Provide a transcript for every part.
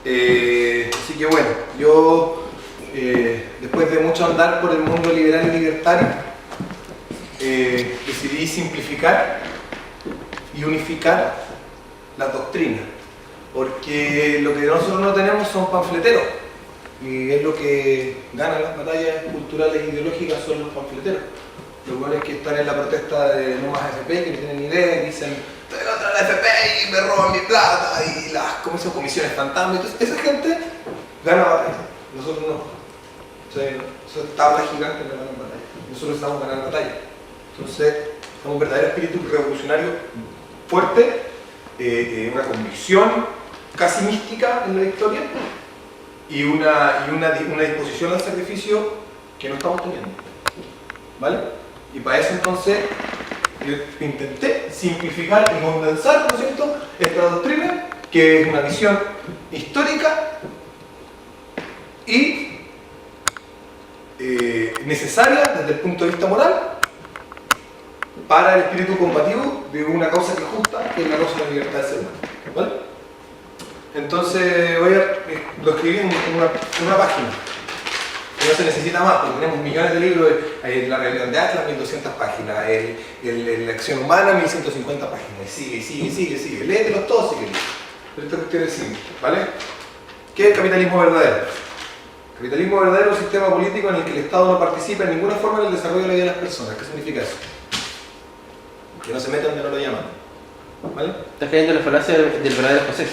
Así que bueno, yo después de mucho andar por el mundo liberal y libertario, decidí simplificar y unificar las doctrinas, porque lo que nosotros no tenemos son panfleteros, y es lo que gana las batallas culturales e ideológicas, son los panfleteros. Los buenos que están en la protesta de no más AFP, que no tienen ni idea, y dicen estoy contra la AFP y me roban mi plata y las comisiones fantasma. Entonces esa gente gana batallas, nosotros no. O sea, son tablas gigantes que ganan batallas. Nosotros estamos ganando batallas. Entonces, es un verdadero espíritu revolucionario fuerte, una convicción casi mística en la victoria y una disposición al sacrificio que no estamos teniendo. ¿Vale? Y para eso entonces yo intenté simplificar y condensar, ¿no es cierto?, esta doctrina, que es una visión histórica y necesaria desde el punto de vista moral para el espíritu combativo de una causa que es justa, que es la causa de la libertad del ser humano. ¿Vale? Entonces lo escribí en una página. No se necesita más, porque tenemos millones de libros, la rebelión de Atlas, 1200 páginas, la acción humana, 1150 páginas, y sigue, léetelos todos si queréis. Pero esta cuestión es simple, ¿vale? ¿Qué es el capitalismo verdadero? El capitalismo verdadero es un sistema político en el que el Estado no participa en ninguna forma en el desarrollo de la vida de las personas. ¿Qué significa eso? Que no se meta donde no lo llaman, ¿vale? Estás cayendo en la falacia del verdadero escocés,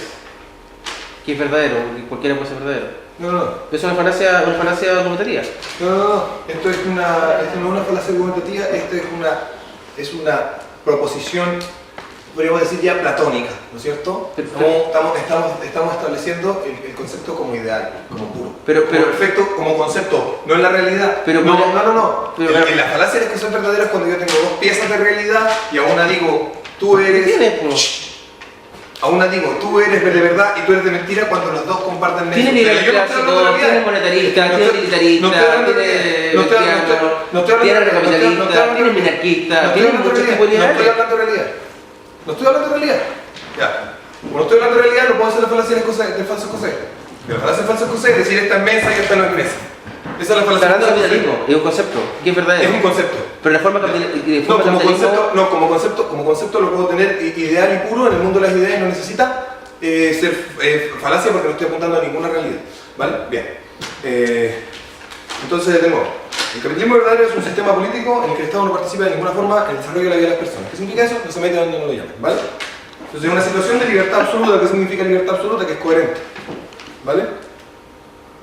que es verdadero, porque cualquiera puede ser verdadero. No. ¿Es una falacia argumentativa? No. Esto no es una falacia argumentativa, esto es una proposición, podríamos decir ya platónica, ¿no es cierto? Estamos estableciendo el concepto como ideal, como puro. Pero perfecto, como concepto, no en la realidad. No. La falacia es que son verdaderas cuando yo tengo dos piezas de realidad y a una digo, tú eres... A una digo, tú eres de verdad y tú eres de mentira cuando los dos comparten medio. Tiene nivel clásico, tiene monetarista, tiene utilitarista, tiene recapitalista, tiene minarquista, tiene muchos tipos de ideales. No estoy hablando de realidad. Ya. Como no estoy hablando de realidad, no puedo hacer la falacia del falso escocés. La falacia del falso escocés es decir, esta es mesa y esta no es mesa. Esa es la falacia del capitalismo, es un concepto, que es verdadero. Es un concepto. Pero la forma capitalista. Como concepto lo puedo tener ideal y puro en el mundo de las ideas y no necesita ser falacia porque no estoy apuntando a ninguna realidad. ¿Vale? Bien. Entonces, de nuevo, el capitalismo verdadero es un sistema político en el que el Estado no participa de ninguna forma en el desarrollo de la vida de las personas. ¿Qué significa eso? No se mete donde no lo llaman. ¿Vale? Entonces, es una situación de libertad absoluta. ¿Qué significa libertad absoluta? Que es coherente. ¿Vale?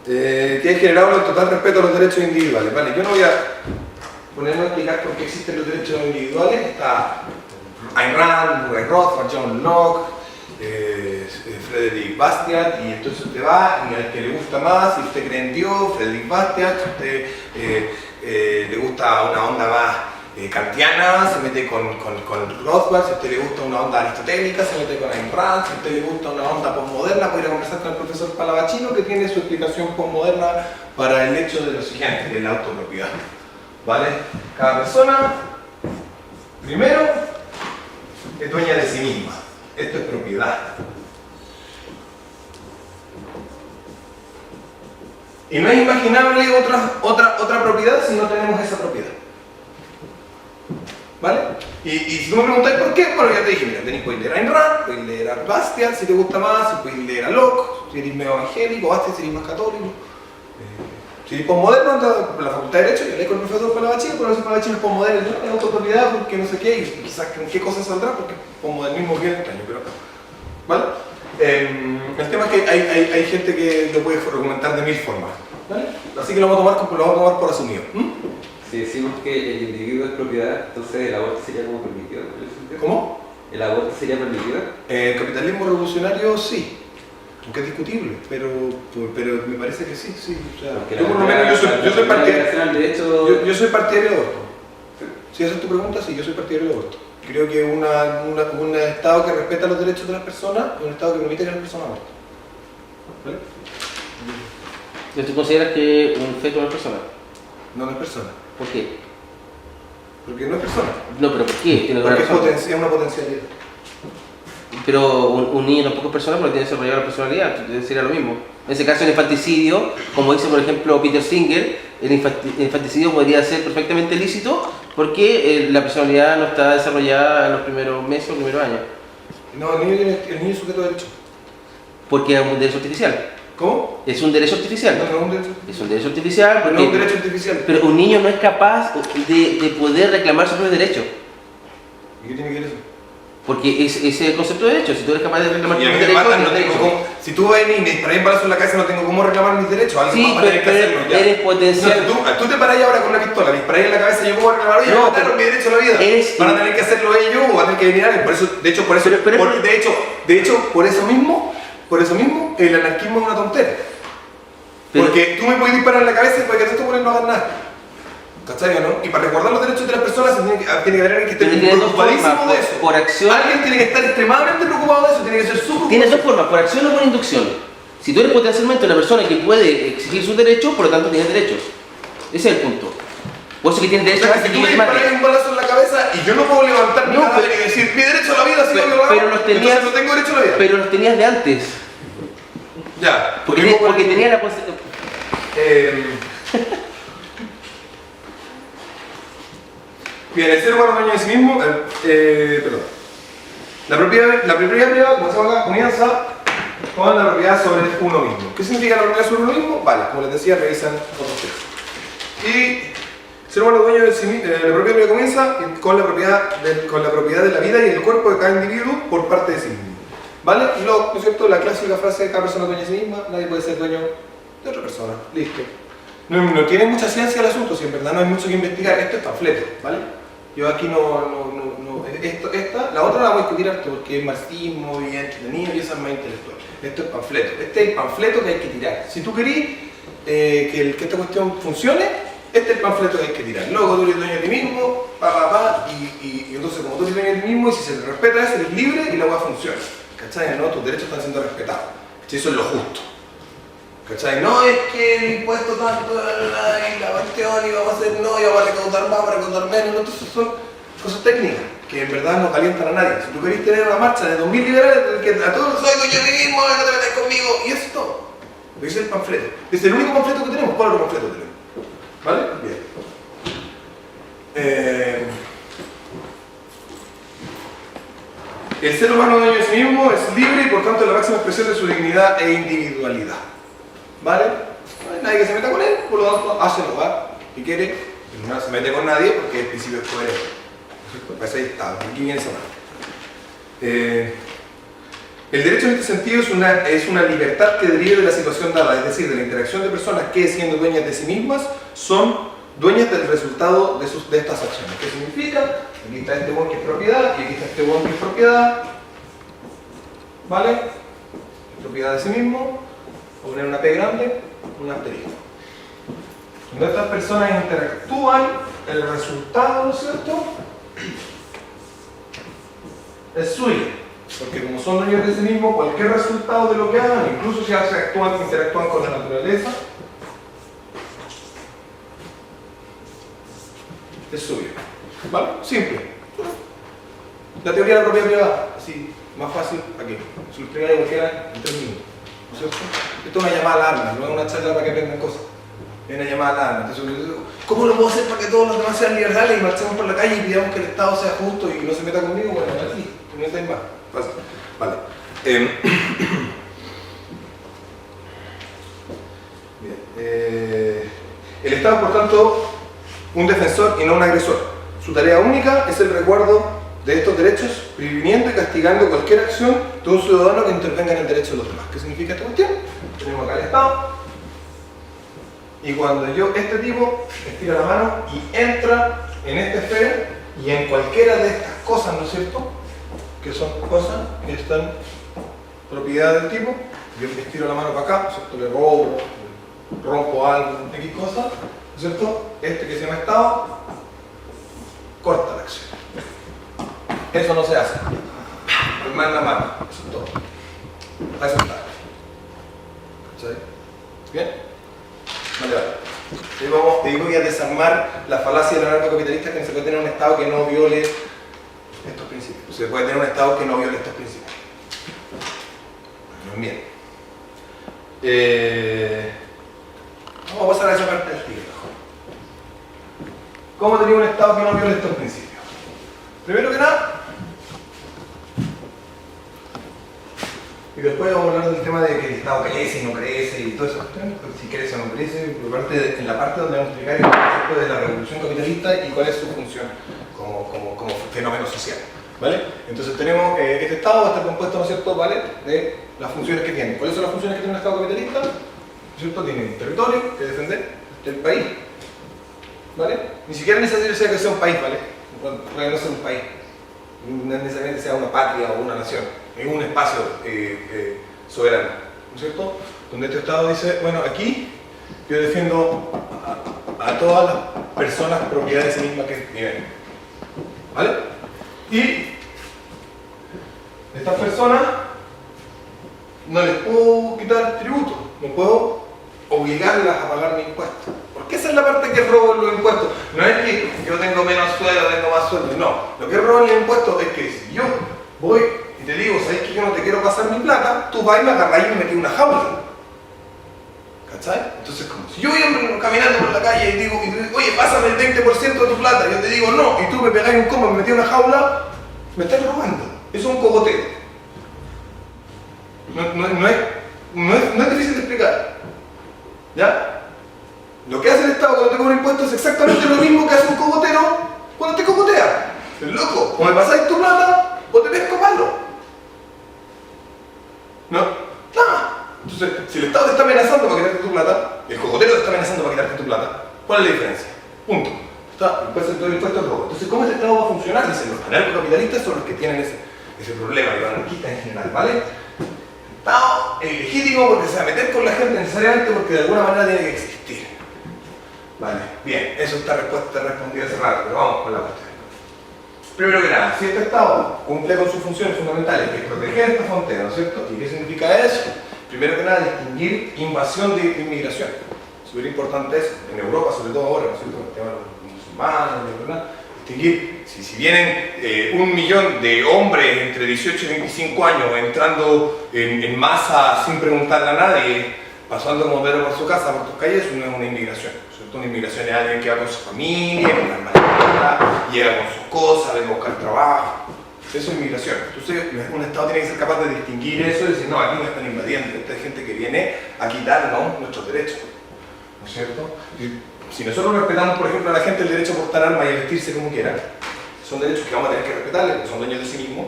Que es generado el total respeto a los derechos individuales. ¿Vale? Yo no voy a ponerme a explicar por qué existen los derechos individuales. Está Ayn Rand, Murray Rothbard, John Locke, Frederick Bastiat, y entonces usted va y al que le gusta más, si usted cree en Dios, Frederick Bastiat, si usted le gusta una onda más kantiana, se mete con Rothbard, si a usted le gusta una onda aristotélica, se mete con Ayn Rand, si a usted le gusta una onda postmoderna, puede ir a conversar con el profesor Palavicino, que tiene su explicación postmoderna para el hecho de lo siguiente, de la autopropiedad. ¿Vale? Cada persona, primero, es dueña de sí misma. Esto es propiedad. Y no es imaginable otra propiedad si no tenemos esa propiedad. ¿Vale? Y si tú me preguntáis por qué, bueno, ya te dije, mira, podéis leer a Ayn Rand, podéis leer a Bastiat si te gusta más, si podéis leer a Locke, si eres medio evangélico, Bastiat si eres más católico. Si eres postmoderno, en la Facultad de Derecho, yo leí con el profesor Palavicino, pero el Palavicino es postmoderno, es autopropiedad porque no sé qué, y quizás en qué cosas saldrá, porque postmodernismo es bien extraño, pero... ¿Vale? El tema es que hay gente que lo puede argumentar de mil formas, ¿vale? Así que lo vamos a tomar por asumido. Si decimos que el individuo es propiedad, entonces el aborto sería como permitido. ¿Cómo? ¿El aborto sería permitido? El capitalismo revolucionario sí, aunque es discutible, pero me parece que sí. O sea, yo por lo menos yo soy partidario del aborto. Si esa es tu pregunta, sí, yo soy partidario del aborto. Creo que un Estado que respeta los derechos de las personas es un Estado que permite que las personas aborten. ¿Vale? ¿Tú consideras que un feto no es persona? No es persona. ¿Por qué? Porque no es persona. No, pero ¿por qué? Porque es una potencialidad. Pero un niño tampoco es persona, pero tiene desarrollada la personalidad, sería lo mismo. En ese caso, el infanticidio, como dice por ejemplo Peter Singer, el infanticidio podría ser perfectamente lícito porque la personalidad no está desarrollada en los primeros meses o primeros años. No, el niño es sujeto de derecho. Porque es un derecho artificial. ¿Cómo? Es un derecho artificial. No, no es un derecho. Es un derecho artificial Pero porque... no es un derecho artificial. Pero un niño no es capaz de poder reclamar sus propios derechos. ¿Y qué tiene que ver eso? Porque ese es el concepto de derecho. Si tú eres capaz de reclamar Y tus a mí derechos, me matan, no tienes tengo derecho. cómo. Si tú vas y me disparas un balazo en la cabeza, no tengo cómo reclamar mis derechos. Alguien Sí, va a tener que hacerlo ya. eres potencial. No, si tú te paras ahora con una pistola, me disparas en la cabeza, yo puedo reclamar, oye, No, me mataron mi derecho a la vida. Van a tener que hacerlo ellos o van a tener que venir alguien. Por eso, de hecho, de hecho, por eso mismo, el anarquismo es una tontera. Porque tú me puedes disparar en la cabeza y puede que el resto por él no hagan nada. ¿Cachai o no? Y para recordar los derechos de las personas tiene que haber alguien que esté preocupadísimo de eso. Por acción. Alguien tiene que estar extremadamente preocupado de eso, tiene que ser su preocupación. Tienes dos formas, por acción o por inducción. Si tú eres potencialmente una persona que puede exigir sus derechos, por lo tanto tienes derechos. Ese es el punto. Por eso que tienes derecho a si tú me disparas un balazo en la cabeza y yo no puedo levantar mi cadáver y decir mi derecho a la vida, si no lo hago, entonces no tengo derecho a la vida. Pero los tenías de antes. Ya. Porque tenía la Bien, el ser humano dueño de sí mismo, perdón. La propiedad privada, como se llama acá, comienza con la propiedad sobre uno mismo. ¿Qué significa la propiedad sobre uno mismo? Vale, como les decía, revisan otros textos. Y el ser humano dueño de sí mismo, la propiedad privada comienza con la propiedad de la vida y el cuerpo de cada individuo por parte de sí mismo. ¿Vale? ¿No es cierto? La clásica frase de cada persona dueña de sí misma, nadie puede ser dueño de otra persona. Listo. No tiene mucha ciencia el asunto, si en verdad no hay mucho que investigar. Esto es panfleto, ¿vale? Yo aquí la otra la voy a discutir harto porque es marxismo y entretenido y esa es más intelectual. Esto es panfleto. Este es el panfleto que hay que tirar. Si tú querís que esta cuestión funcione, este es el panfleto que hay que tirar. Luego tú eres dueño de ti mismo, y entonces como tú eres dueño de ti mismo y si se te respeta eso, eres libre y la hueá funciona. ¿Cachai? ¿No? Tus derechos están siendo respetados. Eso es lo justo. ¿Cachai? No es que el impuesto tanto y la cuestión y vamos a hacer no, y vamos a recaudar más, para recaudar menos, no, entonces son cosas técnicas que en verdad no calientan a nadie. Si tú querés tener una marcha de 2000 liberales, que a todos soy dueño de mí mismo, no te metas conmigo, y eso es todo. Lo que dice el panfleto. Es el único panfleto que tenemos. ¿Cuál otro panfleto tenemos? ¿Vale? Bien. El ser humano dueño de sí mismo es libre y por tanto la máxima expresión de su dignidad e individualidad. ¿Vale? No hay nadie que se meta con él, por lo tanto hace lo que quiere, no se mete con nadie porque el principio es coherente. Pues ahí está, aquí viene esa parte. El derecho en este sentido es una libertad que deriva de la situación dada, es decir, de la interacción de personas que, siendo dueñas de sí mismas, son dueñas del resultado de estas acciones. ¿Qué significa? Aquí está este buen que es propiedad y aquí está este buen que es propiedad. ¿Vale? Propiedad de sí mismo. Voy a poner una P grande, un asterisco. Cuando estas personas interactúan, el resultado, ¿no es cierto?, es suyo. Porque como son dueños de sí mismos, cualquier resultado de lo que hagan, incluso si interactúan con la naturaleza, es suyo. ¿Vale? Simple. La teoría de la propiedad privada, así, más fácil, aquí. Se lo explicaría cualquiera en 3 minutos. ¿No es cierto? Esto es una llamada a alarma, no es una charla para que aprendan cosas. Es una llamada a alarma. Entonces, ¿cómo lo puedo hacer para que todos los demás sean liberales y marchemos por la calle y pidamos que el Estado sea justo y no se meta conmigo? Bueno, así, no necesitáis más. Fácil. Vale. Bien. El Estado es, por tanto, un defensor y no un agresor. Su tarea única es el resguardo de estos derechos, previniendo y castigando cualquier acción de un ciudadano que intervenga en el derecho de los demás. ¿Qué significa esta cuestión? Tenemos acá el Estado, y cuando este tipo estira la mano y entra en esta esfera y en cualquiera de estas cosas, ¿no es cierto?, que son cosas que están propiedad del tipo, yo estiro la mano para acá, ¿no es cierto?, le robo, rompo algo, X cosa, ¿no es cierto?, este que se llama Estado corta la acción. Eso no se hace. Pues manda mano. Eso es todo. A eso está. ¿Sí? ¿Bien? Vale, vale. Te voy a desarmar la falacia del anarcocapitalista que no se puede tener un Estado que no viole estos principios. Se puede tener un Estado que no viole estos principios. también. Vamos a pasar a esa parte del tiro. ¿Cómo tenía un Estado que no viole estos principios? Primero que nada, y después vamos a hablar del tema de que el Estado crece y no crece y todo eso, si crece o no crece, en la parte donde vamos a explicar el concepto de la revolución capitalista y cuál es su función como fenómeno social. ¿Vale? Entonces tenemos este Estado va a estar compuesto, ¿no es cierto?, ¿vale?, de las funciones que tiene. ¿Cuáles son las funciones que tiene un Estado capitalista? ¿No es cierto? Tiene un territorio que defender del país, ¿vale? Ni siquiera es necesario que sea un país, ¿vale? Puede no ser un país, no necesariamente sea una patria o una nación, es un espacio soberano, ¿no es cierto? Donde este Estado dice, bueno, aquí yo defiendo a todas las personas propiedad de sí mismas que viven, ¿vale? Y estas personas no les puedo quitar tributo, no puedo obligarlas a pagar mi impuesto. Porque esa es la parte que robo en los impuestos. No es que yo tengo menos sueldo, tengo más sueldo, no. Lo que robo en los impuestos es que si yo voy y te digo, ¿sabes que yo no te quiero pasar mi plata? Tú vas y me agarras y me metes en una jaula. ¿Cachai? Entonces, como si yo voy caminando por la calle y digo, oye, pásame el 20% de tu plata, yo te digo no, y tú me pegás un combo y me metí en una jaula, me estás robando. Eso es un cogoteo. No es difícil de explicar. ¿Ya? Lo que hace el Estado cuando te cobra impuestos es exactamente lo mismo que hace un cogotero cuando te cogotea. El loco, o me pasáis tu plata, o te pesco palo. ¿No? Nada. Entonces, si el Estado te está amenazando para quitarte tu plata, el cogotero te está amenazando para quitarte tu plata, ¿cuál es la diferencia? Punto. Está, el impuesto es robo. Entonces, ¿cómo este Estado va a funcionar? Dicen los anarcocapitalistas son los que tienen ese problema, y los anarquistas en general, ¿vale? El Estado es ilegítimo porque se va a meter con la gente necesariamente porque de alguna manera tiene que existir. Vale, bien, eso está respondido hace rato, pero vamos con la cuestión. Primero que nada, si este Estado cumple con sus funciones fundamentales, que es proteger esta frontera, ¿no es cierto? ¿Y qué significa eso? Primero que nada, distinguir invasión de inmigración. Súper importante eso, en Europa sobre todo ahora, ¿no es cierto? El tema de los musulmanes, ¿verdad? Distinguir, si vienen 1 millón de hombres entre 18 y 25 años entrando en masa sin preguntarle a nadie, pasando como Pedro por su casa, por tus calles, eso no es una inmigración. Una inmigración es alguien que va con su familia, con las maletas, llega con sus cosas, viene a buscar trabajo. Eso es inmigración. Entonces, un Estado tiene que ser capaz de distinguir eso y decir, no, aquí no están invadiendo, esta es gente que viene a quitarnos nuestros derechos. ¿No es cierto? Si nosotros respetamos, por ejemplo, a la gente el derecho a portar armas y a vestirse como quieran, son derechos que vamos a tener que respetarles, porque son dueños de sí mismos.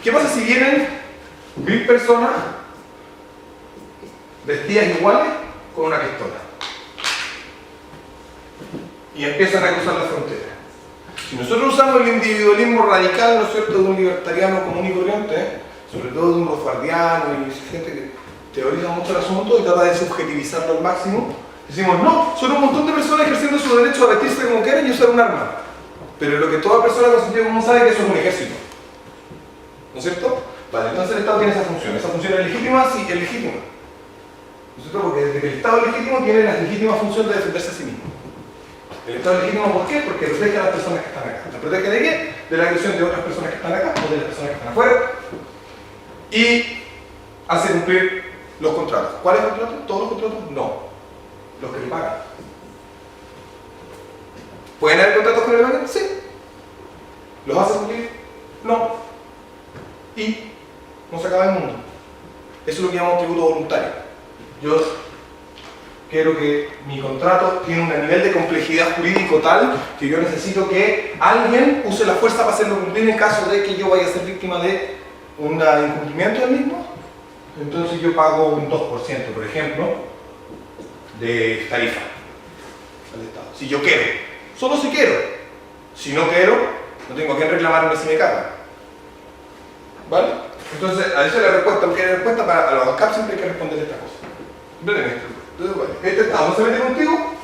¿Qué pasa si vienen 1000 personas vestidas iguales con una pistola? Y empiezan a cruzar la frontera. Si nosotros usamos el individualismo radical, ¿no es cierto?, de un libertariano común y corriente, sobre todo de un rothbardiano y gente que teoriza mucho el asunto y trata de subjetivizarlo al máximo, decimos, no, son un montón de personas ejerciendo su derecho a vestirse como quieran y usar un arma. Pero lo que toda persona con sentido común sabe es que eso es un ejército. ¿No es cierto? Vale, entonces el Estado tiene esa función. ¿Esa función es legítima? Sí, es legítima. ¿No es cierto? Porque desde que el Estado es legítimo tiene la legítima función de defenderse a sí mismo. El Estado es legítimo, ¿por qué? Porque protege a las personas que están acá. ¿La protege de qué? De la agresión de otras personas que están acá o de las personas que están afuera. Y hace cumplir los contratos. ¿Cuáles contratos? ¿Todos los contratos? No. Los que le pagan. ¿Pueden haber contratos que no le pagan? Sí. ¿Los hace cumplir? No. Y no se acaba el mundo. Eso es lo que llamamos tributo voluntario. Yo quiero que mi contrato tiene un nivel de complejidad jurídico tal que yo necesito que alguien use la fuerza para hacerlo cumplir en caso de que yo vaya a ser víctima de un incumplimiento del mismo. Entonces yo pago un 2%, por ejemplo, de tarifa al Estado. Si yo quiero, solo si quiero. Si no quiero, no tengo a quien reclamarme si me cagan. ¿Vale? Entonces, a eso es la respuesta, porque la respuesta para los CAP siempre hay que responder esta cosa. Entonces, bueno, este Estado no se mete contigo,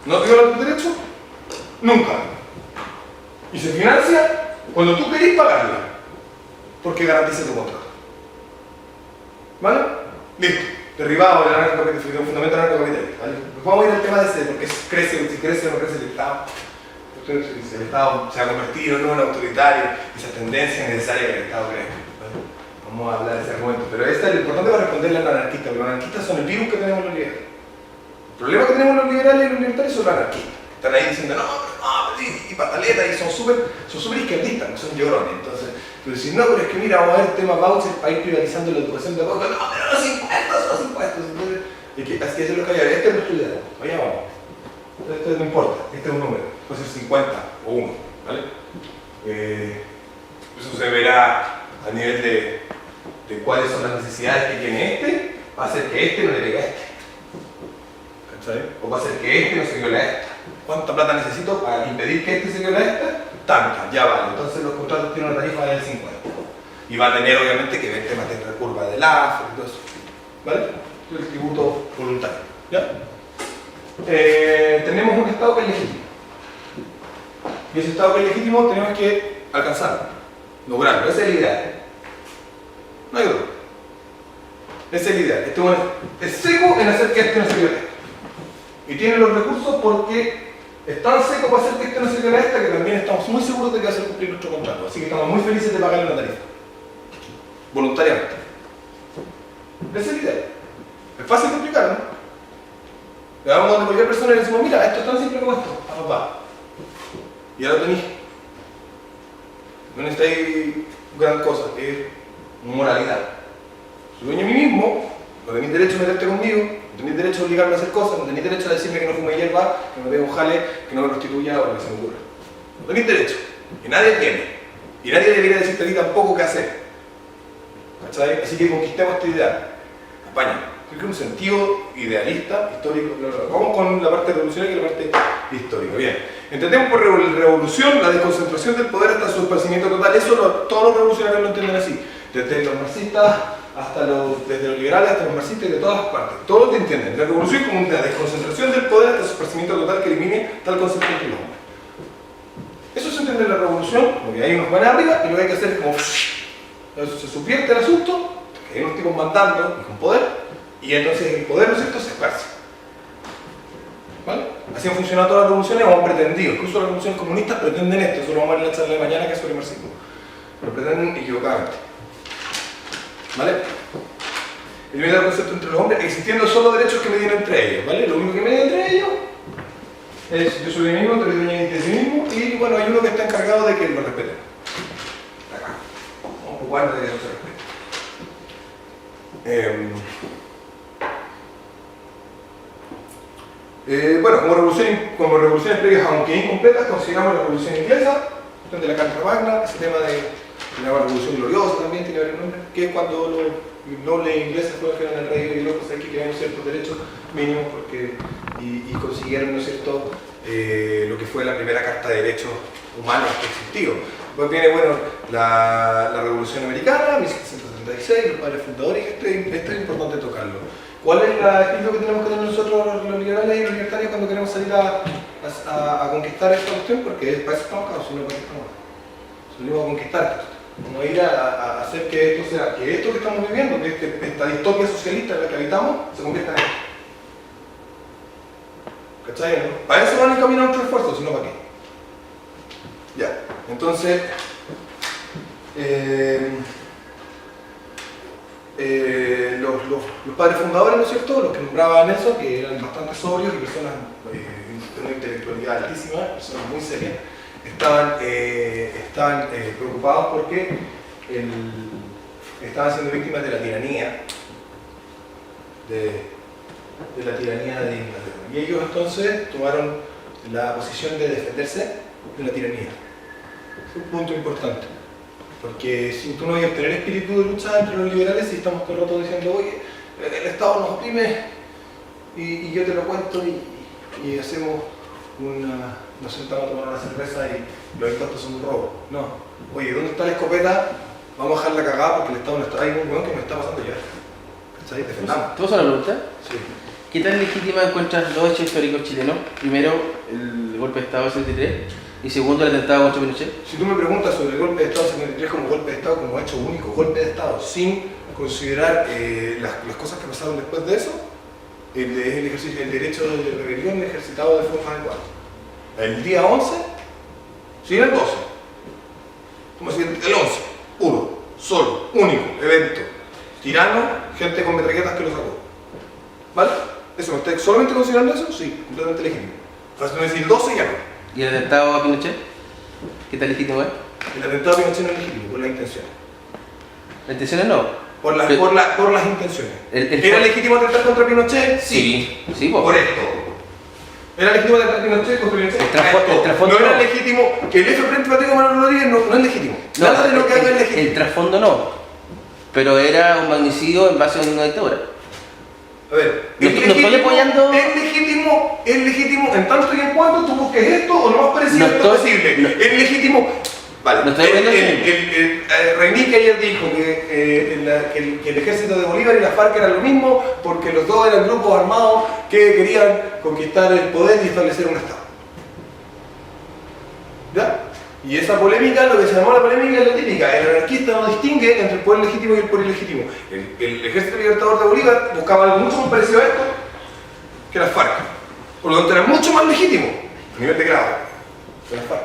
no te viola tus derechos, nunca. Y se financia cuando tú querés pagarla, porque garantiza tu contrato. ¿Vale? Listo. Derribado del anarcocapitalismo, fundamento anarcocapitalista. ¿Vale? Vamos a ir al tema de ese, porque si crece o no crece el Estado. Entonces, si el Estado se ha convertido en un autoritario, esa tendencia necesaria que el Estado crezca. ¿Vale? Vamos a hablar de ese argumento. Pero este es lo importante para responderle a los anarquistas, porque los anarquistas son el virus que tenemos los liberales. El problema que tenemos los liberales y los libertarios son los anarquistas. Están ahí diciendo, no, y pataletas, y son súper izquierdistas, no son llorones. Entonces, tú decís, no, pero es que mira, vamos a ver el tema voucher para ir privatizando la educación de poco. No, pero los impuestos. Y que así es lo que hay. Este es nuestro ideal. Allá vamos. Esto no importa, este es un número. Puede ser 50 o 1, ¿vale? Eso se verá a nivel de cuáles son las necesidades que tiene este, va a hacer que este no le pegue a este. ¿Cachai? O va a hacer que este no se viole a esta. ¿Cuánta plata necesito para impedir que este se viole a esta? Tanta, ya vale. Entonces los contratos tienen una tarifa del 50. Y va a tener obviamente que ver temas de la curva del AFO y todo eso. ¿Vale? El tributo voluntario. ¿Ya? Tenemos un Estado que es legítimo. Y ese Estado que es legítimo tenemos que alcanzarlo, lograrlo. Ese es el ideal. No hay otro. Ese es el ideal. Este bueno es seco en hacer que este no se viole. Y tiene los recursos porque es tan seco para hacer que este no se viole a esta que también estamos muy seguros de que va a hacer cumplir nuestro contrato. Así que estamos muy felices de pagarle una tarifa. Voluntariamente. Ese es el ideal. Es fácil de explicar, ¿no? Le damos a cualquier persona y le decimos, mira, esto es tan simple como esto. Va. Y ya lo tenéis. No necesitáis gran cosa, es moralidad. Soy dueño de mí mismo, no tenéis derecho a meterte conmigo, no tenéis derecho a obligarme a hacer cosas, no tenéis derecho a decirme que no fume hierba, que me pegue un jale, que no me prostituya o lo que se me ocurra. No tenéis derecho. Y nadie tiene. Y nadie debería decirte a ti tampoco qué hacer. ¿Cachai? Así que conquistemos esta idea. España. Creo que es un sentido idealista, histórico. Vamos con la parte revolucionaria y la parte histórica. Bien. Entendemos por revolución la desconcentración del poder hasta su esparcimiento total. Eso todos los revolucionarios lo entienden así. Desde los marxistas hasta desde los liberales hasta los marxistas y de todas partes. Todos te entienden. La revolución como una desconcentración del poder hasta su esparcimiento total que elimine tal concepto entre los hombres. Eso se entiende en la revolución, porque hay unos van arriba y lo que hay que hacer es como se subvierte el asunto, que hay unos tipos mandando y con poder. Y entonces el poder, ¿no es cierto?, se esparce. ¿Vale? Así han funcionado todas las revoluciones o han pretendido. Incluso las revoluciones comunistas pretenden esto. Eso lo vamos a ver en la charla de mañana que es sobre marxismo. Lo pretenden equivocadamente. ¿Vale? Eliminar el concepto entre los hombres, existiendo solo derechos que medien entre ellos. ¿Vale? Lo único que medie entre ellos es yo soy de mí mismo, tú eres dueño de sí mismo. Y bueno, hay uno que está encargado de que lo respeten. Acá. O guarde de que no se respete. Bueno, como revoluciones previas, aunque incompletas, consideramos la revolución inglesa, de la Carta Magna, ese tema de la revolución gloriosa también tiene varios nombres, que es cuando los nobles ingleses fueron que eran el rey y locos aquí que tenían ciertos derechos mínimos y consiguieron, ¿no es cierto?, lo que fue la primera Carta de Derechos Humanos que existió. Después viene, bueno, la Revolución Americana, 1776, los padres fundadores, y esto es importante tocarlo. ¿Cuál es el espíritu que tenemos que tener nosotros los liberales y los libertarios cuando queremos salir a conquistar esta cuestión? Porque para eso estamos acá, si no, para qué estamos acá. Salimos a conquistar esto. Vamos a ir a hacer que esto sea, que esto que estamos viviendo, que esta distopia socialista en la que habitamos, se convierta en esto. ¿Cachai? ¿No? Para eso van a encaminar nuestros esfuerzos, si no, ¿para qué? Ya, entonces... los padres fundadores, ¿no es cierto?, los que nombraba Nelson, que eran bastante sobrios y personas de una intelectualidad altísima, personas muy serias, estaban preocupados porque estaban siendo víctimas de la tiranía de Inglaterra. Y ellos entonces tomaron la posición de defenderse de la tiranía. Es un punto importante. Porque si tú no vas a tener espíritu de lucha entre los liberales y estamos todo el rato diciendo, oye, el Estado nos oprime y yo te lo cuento y hacemos nos sentamos a tomar una cerveza y los impuestos son un robo. No. Oye, ¿dónde está la escopeta? Vamos a dejar la cagada porque el Estado no está ahí, un hueón que nos está pasando ya. ¿Cachai? Defendamos. ¿Te vas a la pregunta? Sí. ¿Qué tan legítima encuentras los hechos históricos chilenos? Primero, el golpe de Estado del 73 y segundo, el atentado contra Pinochet. Si tú me preguntas sobre el golpe de Estado del 73 como golpe de Estado, como hecho único, golpe de Estado, sin considerar las cosas que pasaron después de eso, el derecho de rebelión ejercitado de forma adecuada. El día 11, sí, el 12. Como si el 11, puro, solo. único, evento. Tirano, gente con metralletas que lo sacó. ¿Vale? ¿Eso? ¿Usted solamente considerando eso? Sí, completamente legítimo. Fácil no decir 12 ya no. ¿Y el atentado a Pinochet? ¿Qué tan legítimo es? El atentado a Pinochet no es legítimo, por las intenciones. ¿Las intenciones no? Por las intenciones. El ¿Era legítimo atentar contra Pinochet? Sí. Sí, po. Por esto. ¿Era legítimo atentar Pinochet contra Pinochet? El trasfondo no era no. legítimo. Que el F Frente Patriótico Manuel Rodríguez no es legítimo. Nada de lo que haga es legítimo. El trasfondo no. Pero era un magnicidio en base a una dictadura. A ver, No estoy apoyando. es legítimo en tanto y en cuanto tú busques esto o lo más parecido No a esto estoy- posible. no. Es legítimo. Vale, No estoy apoyando Reinique ayer dijo que el ejército de Bolívar y la FARC eran lo mismo porque los dos eran grupos armados que querían conquistar el poder y establecer un Estado. ¿Ya? Y esa polémica, lo que se llamó la polémica es la típica. El anarquista no distingue entre el poder legítimo y el poder ilegítimo. El ejército libertador de Bolívar buscaba algo mucho más parecido a esto que las FARC. Por lo tanto era mucho más legítimo a nivel de grado que las FARC.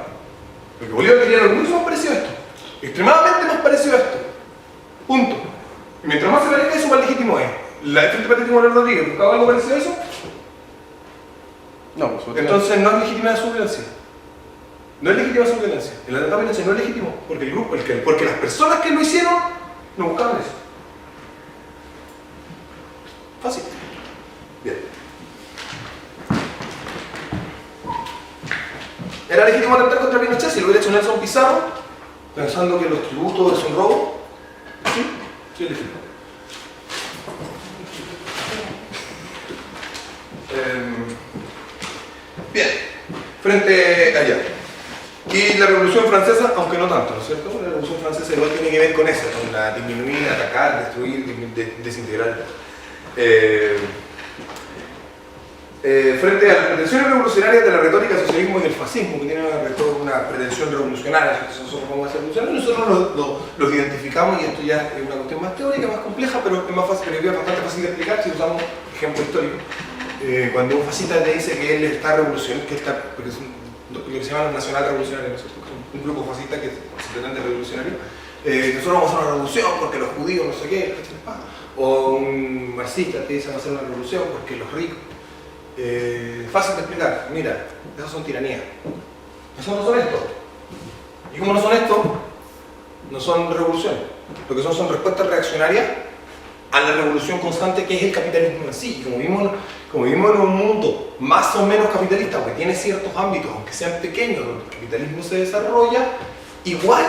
Porque Bolívar quería algo mucho más parecido a esto. Extremadamente más parecido a esto. Punto. Y mientras más se parezca eso, más legítimo es. ¿La Frente Patriótico Manuel Rodríguez buscaba algo parecido a eso? No, por supuesto. Entonces no es legítima su violencia. No es legítima su violencia. El atentado a Pinochet no es legítimo porque el grupo, porque las personas que lo hicieron no buscaban eso. Fácil. Bien. ¿Era legítimo atentar contra Pinochet si lo hubiera hecho Nelson Pizarro, pensando que los tributos es un robo? Sí, sí es legítimo. Bien, frente allá. Y la Revolución Francesa, aunque no tanto, ¿no es cierto? La Revolución Francesa igual tiene que ver con eso, con la disminuir, atacar, destruir, desintegrar. Frente a las pretensiones revolucionarias de la retórica del socialismo y del fascismo, que tienen una pretensión revolucionaria, que nosotros vamos a hacer revolucionarios, nosotros los identificamos, y esto ya es una cuestión más teórica, más compleja, pero es más fácil, pero es bastante fácil de explicar si usamos ejemplo histórico. Cuando un fascista te dice que él está revolucionario, porque es lo que se llama los nacional revolucionarios, ¿no es cierto? Un grupo fascista que se pretende revolucionario, nosotros vamos a hacer una revolución porque los judíos no sé qué, o un marxista te dice vamos a hacer una revolución porque los ricos. Fácil de explicar, mira, esas son tiranías. Esos no son esto. ¿Y cómo no son esto? No son revoluciones. Lo que son respuestas reaccionarias a la revolución constante que es el capitalismo en sí. Y como vivimos en un mundo más o menos capitalista, porque tiene ciertos ámbitos, aunque sean pequeños, donde el capitalismo se desarrolla, igual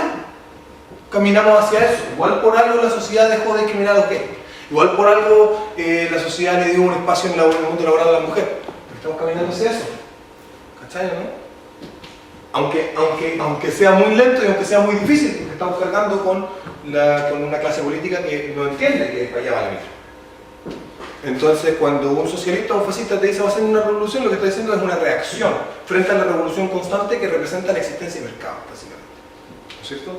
caminamos hacia eso. Igual por algo la sociedad dejó de discriminar a los gays. Igual por algo la sociedad le dio un espacio en el mundo laboral a la mujer. Porque estamos caminando hacia eso. ¿Cachai, no? Aunque sea muy lento y aunque sea muy difícil, porque estamos cargando con una clase política que no entiende que para allá va la mira. Entonces, cuando un socialista o un fascista te dice va a ser una revolución, lo que está diciendo es una reacción frente a la revolución constante que representa la existencia de mercado, básicamente. ¿No es cierto?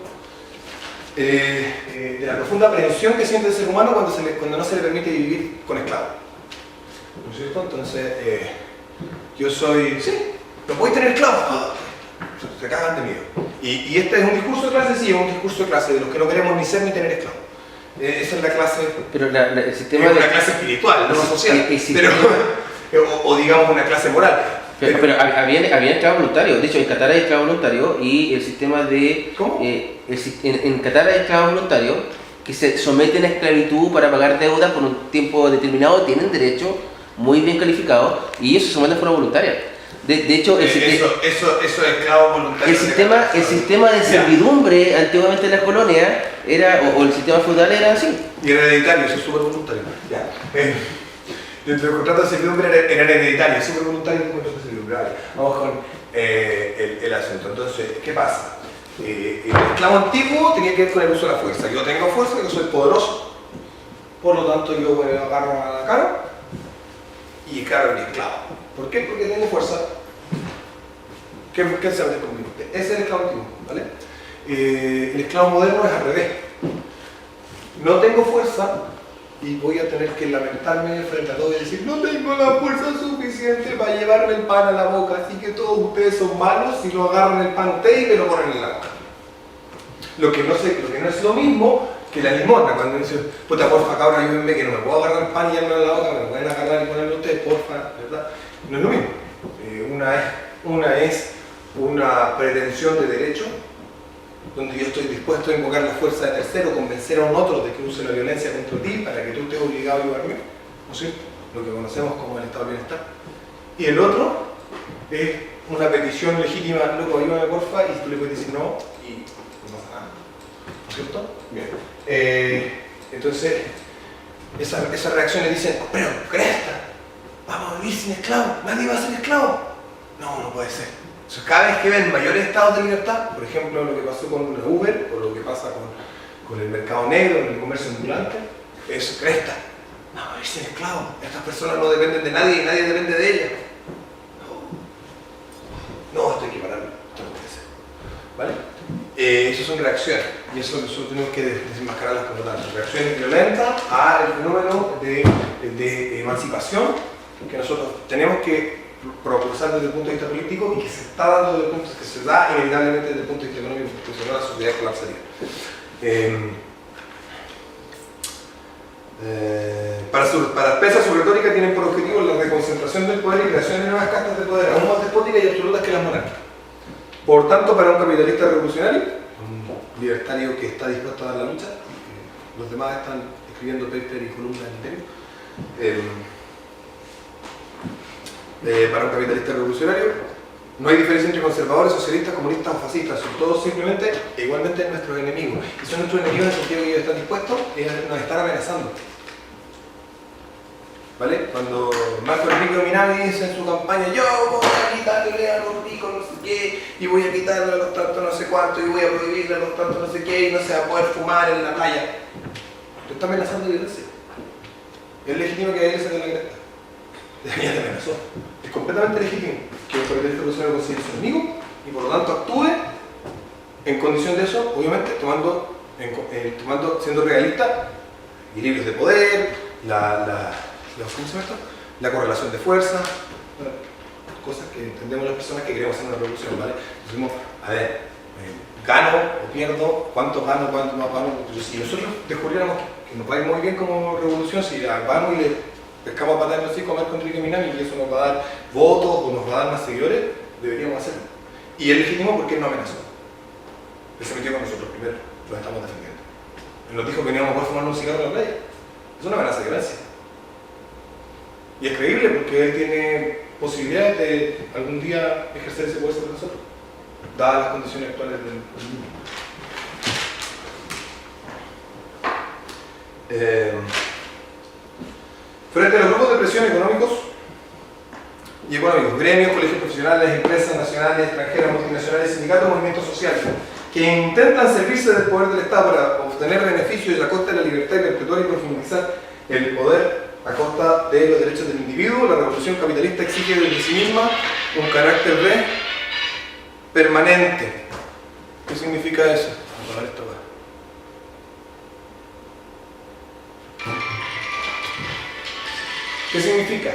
De la profunda aprehensión que siente el ser humano cuando no se le permite vivir con esclavos. ¿No es cierto? Entonces, yo soy... Sí, no podéis tener esclavos. Se cagan de miedo. Y este es un discurso de clase, sí, es un discurso de clase, de los que no queremos ni ser ni tener esclavos. Esa es la clase... Pero el sistema es una clase espiritual, no social. Sistema, o digamos una clase moral. Pero había esclavos voluntarios. De hecho, en Qatar hay esclavos voluntarios y el sistema de... ¿Cómo? En Qatar hay esclavos voluntarios que se someten a esclavitud para pagar deudas por un tiempo determinado, tienen derecho muy bien calificado y ellos se someten de forma voluntaria. De hecho, eso es esclavo voluntario. El sistema de servidumbre antiguamente en las colonias era, o el sistema feudal era así. Y era hereditario, eso es súper voluntario. Ya. Dentro del contrato de servidumbre era hereditario, súper voluntario el contrato de servidumbre. Vale. Vamos con el asunto. Entonces, ¿qué pasa? El esclavo antiguo tenía que ver con el uso de la fuerza. Yo tengo fuerza, yo soy poderoso, por lo tanto yo agarro a la cara y cargo a mi esclavo. ¿Por qué? Porque tengo fuerza. ¿Qué se hace conmigo? Ese es el esclavo antiguo, ¿vale? El esclavo moderno es al revés. No tengo fuerza y voy a tener que lamentarme frente a todos y decir no tengo la fuerza suficiente para llevarme el pan a la boca, así que todos ustedes son malos si no agarran el pan ustedes y me lo ponen en la boca. Lo que no es lo mismo que la limosna, cuando dice, puta, porfa, cabra, ayúdenme que no me puedo agarrar el pan y llevarlo a la boca, me lo pueden agarrar y ponerlo ustedes, porfa, ¿verdad? No es lo mismo. Una es una pretensión de derecho, donde yo estoy dispuesto a invocar la fuerza de tercero, convencer a un otro de que use la violencia contra ti para que tú estés obligado a ayudarme, ¿no es cierto? Lo que conocemos como el estado de bienestar. Y el otro es una petición legítima, loco, ayúdame porfa, y tú le puedes decir no, y no pasa nada, ¿no es cierto? Bien. Entonces, esas reacciones dicen, pero cresta, vamos a vivir sin esclavos, nadie va a ser esclavo. No, no puede ser. Entonces, cada vez que ven mayores estados de libertad, por ejemplo lo que pasó con una Uber, o lo que pasa con el mercado negro, en el comercio ambulante, eso cresta. Vamos a vivir sin esclavos. Estas personas no dependen de nadie y nadie depende de ellas. No, esto hay que pararlo. Esto no puede ser. ¿Vale? Esas son reacciones. Y eso nosotros tenemos que desenmascararlas como tal. Reacciones violentas al fenómeno de emancipación que nosotros tenemos que propulsar desde el punto de vista político y que se está dando desde el punto que se da inevitablemente desde el punto de vista económico, porque si no la sociedad colapsaría. Pese a su retórica, tienen por objetivo la reconcentración del poder y creación de nuevas castas de poder aún más despóticas y absolutas que las monárquicas. Por tanto, para un capitalista revolucionario, un libertario que está dispuesto a dar la lucha, los demás están escribiendo paper y columnas en interior, para un capitalista revolucionario, no hay diferencia entre conservadores, socialistas, comunistas o fascistas, son todos simplemente e igualmente nuestros enemigos. Y son nuestros enemigos en el sentido que ellos están dispuestos a nos están amenazando. ¿Vale? Cuando Marco Enrique Minami dice en su campaña, yo voy a quitarle a los ricos no sé qué, y voy a quitarle a los tantos no sé cuánto, y voy a prohibirle a los tantos no sé qué, y no se va a poder fumar en la playa. Te está amenazando violencia. Es legítimo que a él se dé la cresta. Ya te amenazó. Es completamente legítimo que el capitalista revolucionario considere su enemigo y por lo tanto actúe en condición de eso, obviamente siendo realista, equilibrios de poder, ¿cómo se llama esto? La correlación de fuerza, cosas que entendemos las personas que queremos hacer una revolución, ¿vale? Decimos, a ver, gano o pierdo, cuánto gano, cuánto no gano. Si nosotros descubriéramos que nos va a ir muy bien como revolución, si vamos y le pescamos a patar así, comer con Enrique Minami y eso nos va a dar votos o nos va a dar más seguidores, deberíamos hacerlo. Y es legítimo porque él no amenazó. Él se metió con nosotros primero, lo estamos defendiendo. Él nos dijo que no íbamos a poder fumar un cigarro en la playa. Es una amenaza de violencia. Y es creíble porque él tiene posibilidades de algún día ejercer ese poder sobre nosotros, dadas las condiciones actuales del mundo. Frente a los grupos de presión económicos, gremios, colegios profesionales, empresas nacionales, extranjeras, multinacionales, sindicatos, movimientos sociales, que intentan servirse del poder del Estado para obtener beneficios y a costa de la libertad y perpetuar y profundizar el poder a costa de los derechos del individuo, la revolución capitalista exige desde sí misma un carácter de permanente. ¿Qué significa eso? Vamos a ver esto acá. ¿Qué significa?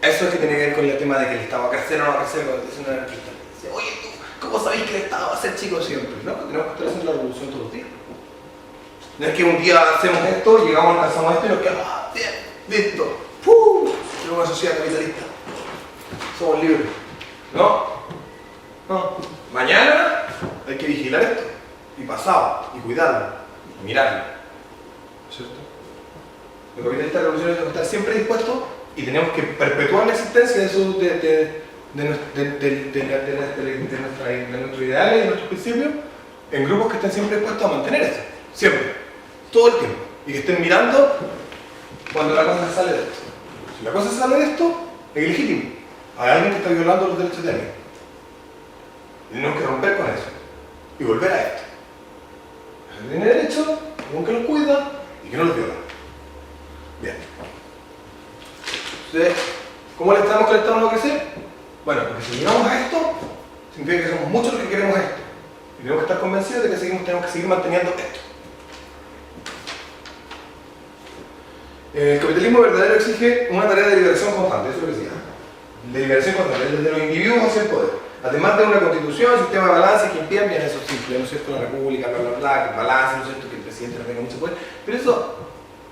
Eso es que tiene que ver con el tema de que el Estado va a crecer o no va a crecer. Cuando dice un anarquista, dice, oye tú, ¿cómo sabéis que el Estado va a ser chico siempre? No, tenemos que estar haciendo la revolución todos los días. No es que un día hacemos esto, llegamos, alcanzamos esto y nos quedamos, bien, listo, somos una sociedad capitalista, somos libres. No, mañana hay que vigilar esto, y pasado, y cuidarlo, y mirarlo, ¿cierto? Los capitalistas revolucionarios tenemos que estar siempre dispuestos y tenemos que perpetuar la existencia de nuestros ideales y de nuestros principios en grupos que estén siempre dispuestos a mantener eso, siempre. Todo el tiempo, y que estén mirando cuando la cosa se sale de esto. Si la cosa se sale de esto, es ilegítimo. Hay alguien que está violando los derechos de alguien. Y tenemos que romper con eso y volver a esto. El que tiene derecho, alguien que los cuida y que no los viola. Bien. Entonces, ¿cómo le estamos que el Estado no va a crecer? Bueno, porque si llegamos a esto, significa que somos muchos los que queremos esto. Y tenemos que estar convencidos de que tenemos que seguir manteniendo esto. El capitalismo verdadero exige una tarea de liberación constante, eso es lo que decía. De liberación constante, desde los individuos hacia el poder. Además de una constitución, sistema de balance que impiden, bien, eso es simple, ¿no es cierto? La república, bla, bla, bla, que el balance, ¿no es cierto? Que el presidente no tenga mucho poder. Pero eso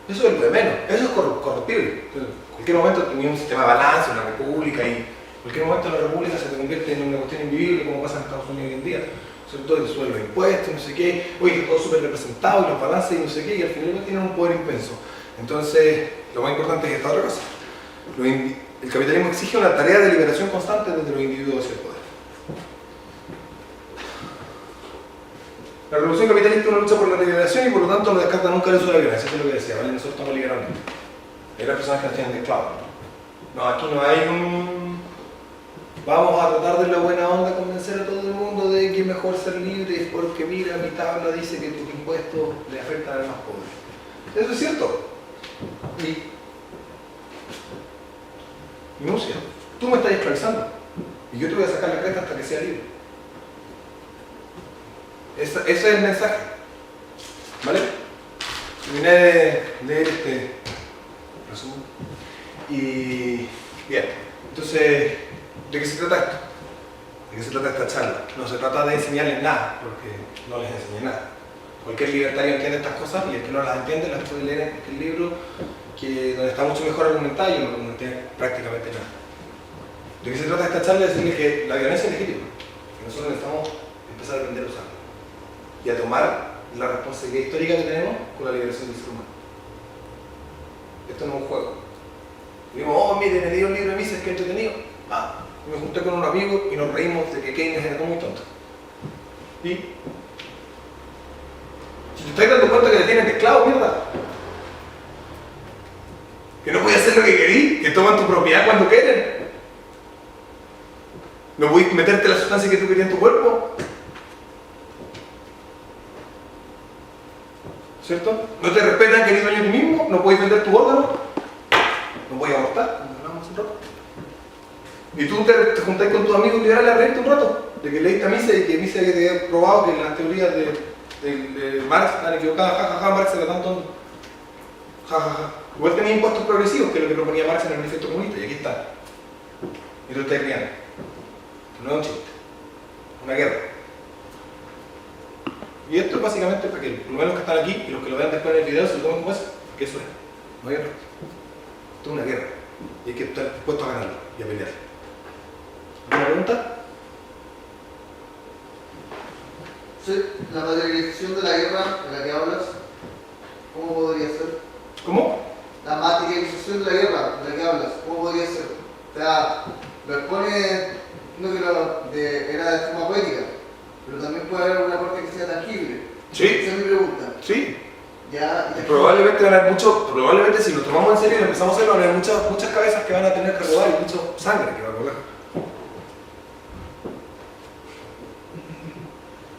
es lo de menos, eso es corruptible. Entonces, en cualquier momento tenía un sistema de balance, una república, y en cualquier momento la república se te convierte en una cuestión invivible, como pasa en Estados Unidos hoy en día. Sobre todo el suelo de impuestos, no sé qué, oye, que todo súper representado, y los balances y no sé qué, y al final no tienen un poder inmenso. Entonces, lo más importante es esta otra cosa. El capitalismo exige una tarea de liberación constante desde los individuos hacia el poder. La revolución capitalista es una lucha por la liberación y por lo tanto no descarta nunca el uso de la violencia, eso es lo que decía, ¿vale? Nosotros estamos liberando. Hay las personas que nos tienen de esclavos. No, aquí no hay un... Vamos a tratar de la buena onda convencer a todo el mundo de que es mejor ser libre porque mira, mi tabla dice que tus impuestos le afectan al más pobre. Eso es cierto. Y Nucia, tú me estás esclavizando y yo te voy a sacar la cresta hasta que sea libre. Ese es el mensaje. ¿Vale? Terminé de leer este resumen. Y bien, entonces, ¿de qué se trata esto? ¿De qué se trata esta charla? No se trata de enseñarles nada, porque no les enseñé nada. Cualquier libertario entiende estas cosas y el que no las entiende las puede leer en este libro donde está mucho mejor argumentado y yo no argumenté prácticamente nada. ¿De qué se trata esta charla? Es decirles que la violencia es legítima, que nosotros necesitamos empezar a aprender a usarla y a tomar la responsabilidad histórica que tenemos con la liberación del ser humano. Esto no es un juego. Digo, oh, mire, me dio un libro de Mises, que entretenido. Me junté con un amigo y nos reímos de que Keynes era todo muy tonto. Y si te estás dando cuenta que te tienen de esclavo, mierda. Que no puedes hacer lo que querís, que toman tu propiedad cuando quieren. No puedes meterte la sustancia que tú querías en tu cuerpo. ¿Cierto? No te respetan que eres dueño de ti mismo, no puedes vender tu órgano, no puedes abortar, como hablamos un rato. Y tú te juntás con tus amigos liberales a reírte un rato, de que leíste a Mises y que Mises había probado que las teorías de Marx están equivocadas, jajaja, Marx era tan tonto. Jajaja. Igual tenía impuestos progresivos, que es lo que proponía Marx en el Manifiesto Comunista, y aquí está. Y tú estás riendo. No es un chiste, una guerra. Y esto es básicamente para que por lo menos los que están aquí y los que lo vean después en el video se lo tomen como eso, que eso es. No hay guerra. Esto es una guerra. Y hay que estar dispuestos a ganarla y a pelear. ¿Alguna pregunta? Sí, la materialización de la guerra de la que hablas, ¿cómo podría ser? ¿Cómo? La materialización de la guerra de la que hablas, ¿cómo podría ser? O sea, lo expone, no que era de forma poética, pero también puede haber una parte que sea tangible. Sí. Esa es mi pregunta. Sí. Ya, Probablemente van a haber probablemente si lo tomamos en serio y lo empezamos a hacerlo, van a haber muchas cabezas que van a tener que rodar y mucha sangre que va a correr.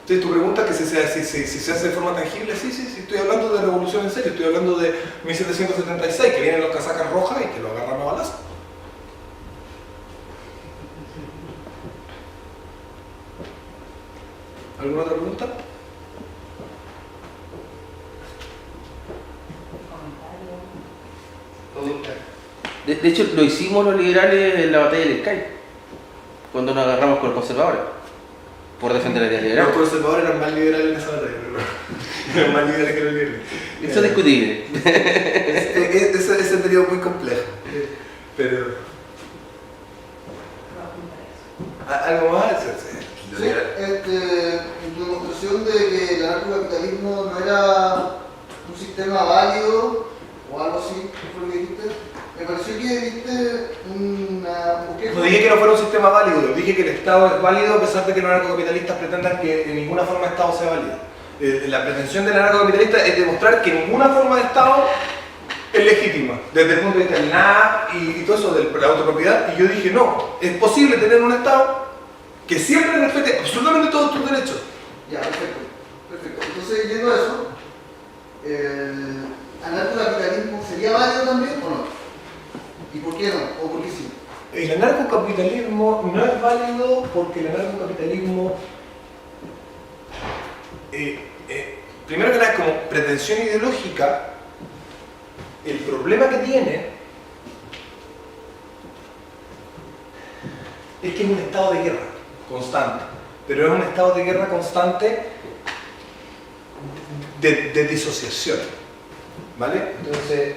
Entonces tu pregunta que si se hace de forma tangible, sí, estoy hablando de revolución en serio, estoy hablando de 1776, que vienen los casacas rojas y que lo agarran a balazo. ¿Alguna otra pregunta? De hecho, lo hicimos los liberales en la batalla del Sky, cuando nos agarramos con los conservadores, por defender la idea liberal. Los conservadores eran más liberales en esa batalla, pero eran más liberales que los liberales. Eso es discutible. Ese periodo es muy complejo. Pero... ¿Algo más? sí, en tu demostración de que el anarcocapitalismo no era un sistema válido o algo así, fue lo que dijiste, me pareció que diste una... No dije que no fuera un sistema válido, dije que el Estado es válido a pesar de que los anarcocapitalistas pretendan que de ninguna forma el Estado sea válido. La pretensión del anarcocapitalista es demostrar que ninguna forma de Estado es legítima, desde el punto de vista del NAP y todo eso, de la autopropiedad, y yo dije no, es posible tener un Estado que siempre respete absolutamente todos tus derechos. Ya, perfecto. Entonces, yendo a eso, ¿el anarcocapitalismo sería válido también o no? ¿Y por qué no? ¿O por qué sí? El anarcocapitalismo no es válido porque el anarcocapitalismo, primero que nada, como pretensión ideológica, el problema que tiene es que es un estado de guerra constante, pero es un estado de guerra constante de disociación, ¿vale? Entonces,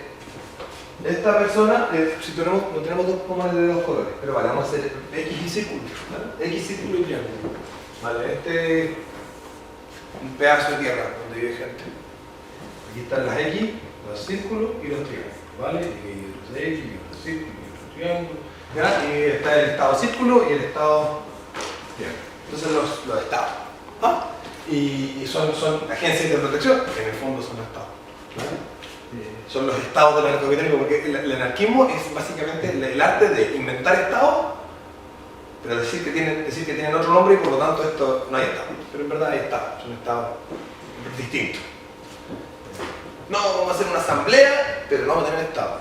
esta persona, si no tenemos dos comunes de dos colores, pero vale, vamos a hacer X y círculo, ¿vale? X, círculo y triángulo, ¿vale? Este es un pedazo de tierra donde vive gente. Aquí están las X, los círculos y los triángulos, ¿vale? Y los X, y los círculos, y los triángulos, ¿ya? Y está el estado círculo y el estado triángulo. Entonces los estados, ¿ah? Y son agencias de protección, que en el fondo son estados, ¿vale? Son los estados del anarcocapitalismo, porque el anarquismo es básicamente el arte de inventar estados, pero decir que tienen otro nombre y por lo tanto esto no hay estado. Pero en verdad hay estados, son estados distintos. No vamos a hacer una asamblea, pero no vamos a tener estado.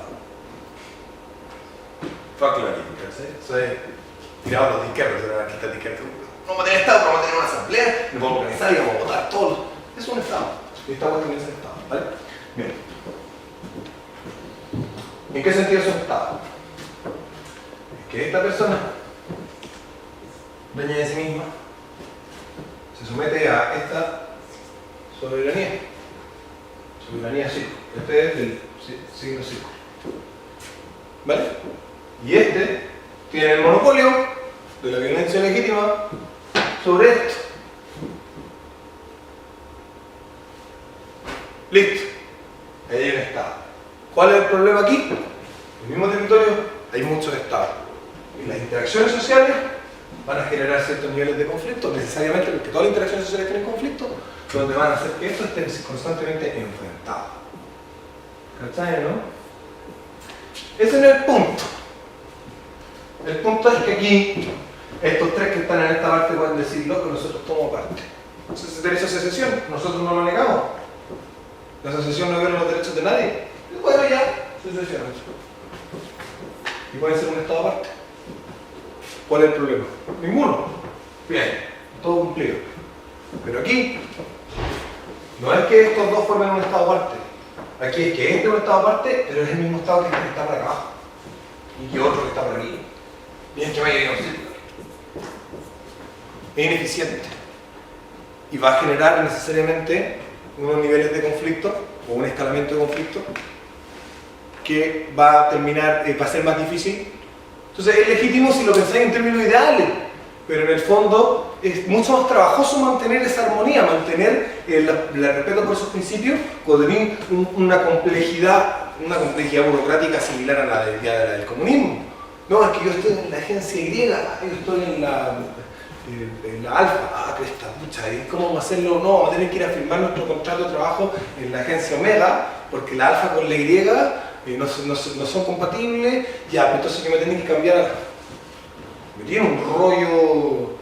Folclorismo, ¿sí? Eso es tirado los de izquierda, los anarquistas de izquierda. No vamos a tener estado, pero vamos a tener una asamblea, nos vamos a organizar y vamos a votar todos. Es un estado. Y estamos también es un estado, ¿vale? Bien. ¿En qué sentido es un estado? Es que esta persona, dueña de sí misma, se somete a esta soberanía. Soberanía círculo. Este es del signo círculo. ¿Vale? Y este tiene el monopolio de la violencia legítima sobre esto. Listo. Ahí hay un estado. ¿Cuál es el problema aquí? En el mismo territorio hay muchos estados. Y las interacciones sociales van a generar ciertos niveles de conflicto, necesariamente porque todas las interacciones sociales tienen conflicto, donde van a hacer que estos estén constantemente enfrentados. ¿Cachai, no? Ese no es el punto. El punto es que aquí, estos tres que están en esta parte pueden decir, loco, nosotros tomamos parte. Entonces, derecho a secesión, nosotros no lo negamos. La secesión no viola los derechos de nadie. Bueno, ya, secesionan. Y pueden ser un estado aparte. ¿Cuál es el problema? Ninguno. Bien, todo cumplido. Pero aquí, no es que estos dos formen un estado aparte. Aquí es que este es un estado aparte, pero es el mismo estado que este que está por acá abajo. Y que otro que está por aquí. Bien que vaya bien un círculo. Es ineficiente. Y va a generar necesariamente unos niveles de conflicto o un escalamiento de conflicto que va a terminar, va a ser más difícil. Entonces es legítimo si lo pensáis en términos ideales, pero en el fondo es mucho más trabajoso mantener esa armonía, mantener el respeto por esos principios con una complejidad burocrática similar a la del comunismo. No, es que yo estoy en la agencia Y, yo estoy en la alfa, cresta, pucha, ¿y cómo vamos a hacerlo? No, vamos a tener que ir a firmar nuestro contrato de trabajo en la agencia Omega, porque la alfa con la Y no son compatibles, ya, pero entonces yo me tenía que cambiar. Me tiene un rollo.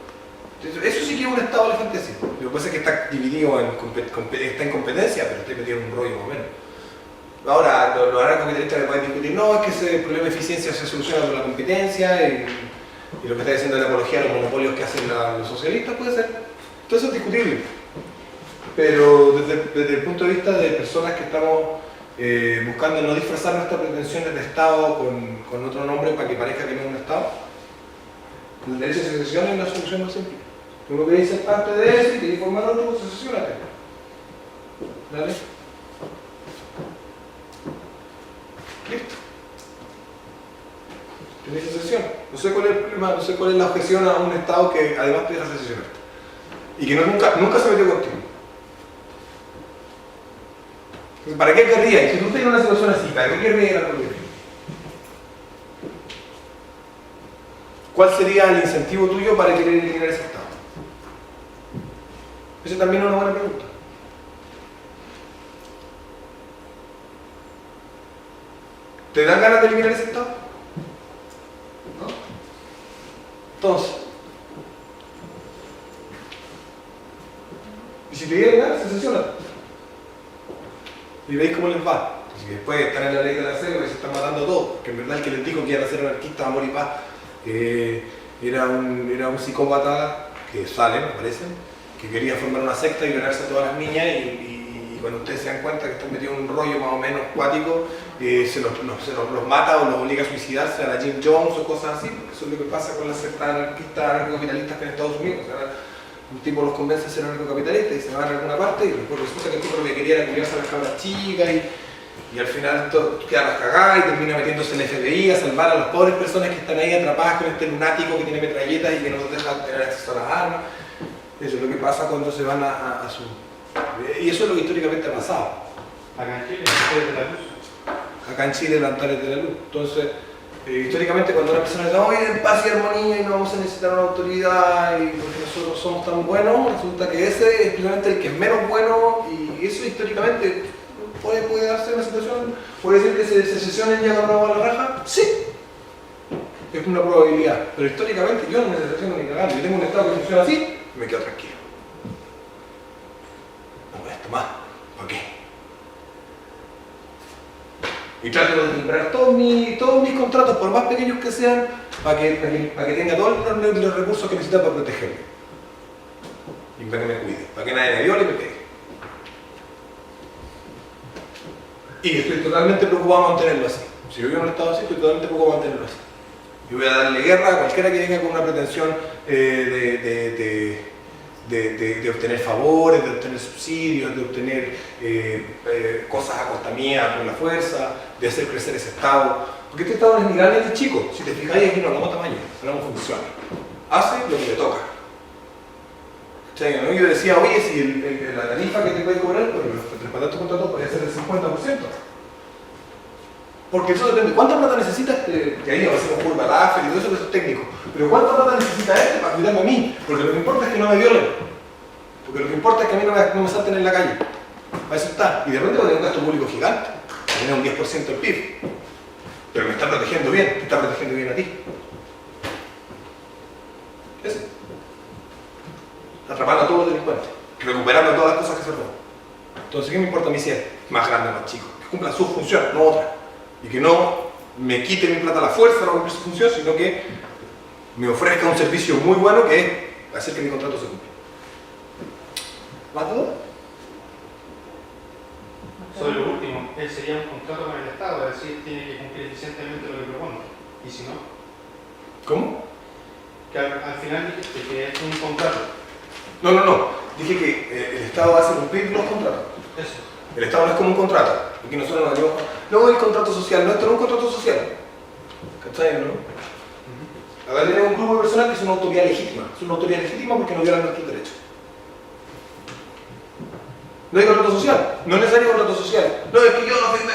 Eso sí que es un estado de fantasía. Lo que pasa es que está dividido, está en competencia, pero estoy metido en un rollo más o menos. Ahora, los anarcocapitalistas me pueden discutir, no, es que ese problema de eficiencia se soluciona con la competencia y lo que está diciendo la apología de los monopolios que hacen los socialistas puede ser. Todo eso es discutible. Pero desde el punto de vista de personas que estamos buscando no disfrazar nuestras pretensiones de Estado con otro nombre para que parezca que no es un Estado, el derecho a secesión es la solución más simple. Tú no querés ser parte de eso y querés formar otro, pues secesiónate. ¿Dale? Listo. Tenés secesión. No sé cuál es el problema, no sé cuál es la objeción a un Estado que además te deja secesionar. Y que nunca se metió contigo. ¿Para qué querría? Si tú estás en una situación así, ¿para qué querría la política? ¿Cuál sería el incentivo tuyo para querer eliminar ese Estado? Esa también es una buena pregunta. ¿Te dan ganas de eliminar ese Estado? ¿No? Entonces, y si te dieran ganas, secesiona. Y veis cómo les va. Así que después están en la ley de la selva y se están matando a todos, porque en verdad el que les dijo que iban a ser anarquistas, amor y paz, era un psicópata que sale, me parece, que quería formar una secta y violarse a todas las niñas y cuando ustedes se dan cuenta que están metidos en un rollo más o menos cuático, los mata o los obliga a suicidarse a la Jim Jones o cosas así, porque eso es lo que pasa con las sectas anarquistas, anarcocapitalistas que en Estados Unidos. O sea, un tipo los convence a ser anarcocapitalistas y se van a alguna parte y después resulta que el tipo lo que quería era cuidarse a las cabras chicas y al final todo queda las cagadas y termina metiéndose en el FBI a salvar a las pobres personas que están ahí atrapadas con este lunático que tiene metralletas y que no nos deja tener acceso a las armas. Eso es lo que pasa cuando se van a su... Y eso es lo que históricamente ha pasado. Acá en Chile, Altares de la Luz. Acá en Chile, el Altares de la Luz. Entonces, históricamente cuando una persona dice, vamos a ir en paz y armonía y no vamos a necesitar una autoridad y porque nosotros somos tan buenos, resulta que ese es precisamente el que es menos bueno y eso históricamente puede darse una situación, puede decir que se sesionen ya con la raja, sí. Es una probabilidad, pero históricamente yo no me sesiono ni cagando. Yo tengo un estado que funciona así, me quedo tranquilo. No esto más, ¿por qué? Y trato de equilibrar todos mis contratos, por más pequeños que sean, para que tenga todos los recursos que necesita para protegerme. Y para que me cuide, para que nadie me viole y me pegue. Y estoy totalmente preocupado de mantenerlo así. Si yo vivo en un estado así, estoy totalmente preocupado de mantenerlo así. Y voy a darle guerra a cualquiera que venga con una pretensión de obtener favores, de obtener subsidios, de obtener cosas a costa mía por la fuerza, de hacer crecer ese Estado. Porque este Estado no es ni grande ni chico. Si te fijáis, aquí no hablamos tamaño, hablamos función. Hace lo que le toca. ¿No? Yo decía, oye, si la tarifa que te puede cobrar, pero respaldar tu contrato podría ser del 50%. Porque eso depende. ¿Cuánta plata necesitas? Que ahí va a ser un curva Laffer y todo eso que es técnico. Pero ¿cuánta plata necesita este para cuidarme a mí? Porque lo que importa es que no me violen. Porque lo que importa es que a mí no me salten en la calle. Para eso está. Y de repente va a tener un gasto público gigante. Tiene un 10% del PIB. Pero me está protegiendo bien. Te está protegiendo bien a ti. Eso. Atrapando a todos los delincuentes. Recuperando todas las cosas que se roban. Entonces, ¿qué me importa a mí si es más grande o más chico? Que cumpla su función, no otra. Y que no me quite mi plata a la fuerza para cumplir su función, sino que me ofrezca un servicio muy bueno que es hacer que mi contrato se cumpla. ¿Más dudas? Sobre lo último, él sería un contrato con el Estado, es decir, tiene que cumplir eficientemente lo que propone. ¿Y si no? ¿Cómo? Que al final dijiste que es un contrato. No. Dije que el Estado hace cumplir los contratos. Eso. El Estado no es como un contrato. Aquí nosotros nos decimos, no, el contrato social, no, esto no es un contrato social. ¿Cachai, no? Acá tenemos un grupo de personas que es una autoridad legítima. Es una autoridad legítima porque no violan nuestros derechos. No hay contrato social, no es necesario contrato social. No, es que yo no firmé,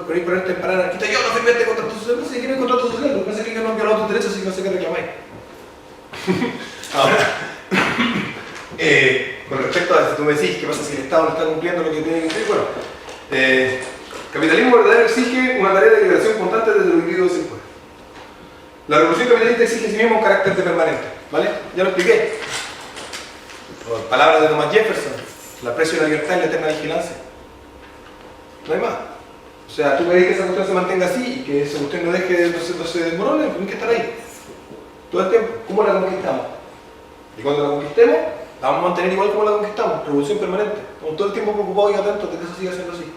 por ahí ponerte en parada anarquista, yo no firmé este contrato social. No sé qué es contrato social, lo que pasa es que yo no he violado tus derechos, así que no sé qué reclamáis. Ahora, con respecto a si tú me decís qué pasa si el Estado no está cumpliendo lo que tiene que cumplir, bueno, capitalismo verdadero exige una tarea de liberación constante desde los individuos sin poder. La revolución capitalista exige en sí mismo un carácter de permanente, ¿vale? Ya lo expliqué. Palabras de Thomas Jefferson, el aprecio de la libertad y la eterna vigilancia. No hay más. O sea, tú querés que esa cuestión se mantenga así y que esa cuestión no deje, no se desmorone, tienes que estar ahí. Todo el tiempo. ¿Cómo la conquistamos? Y cuando la conquistemos, la vamos a mantener igual como la conquistamos, revolución permanente. Estamos todo el tiempo preocupados y atentos de que eso siga siendo así.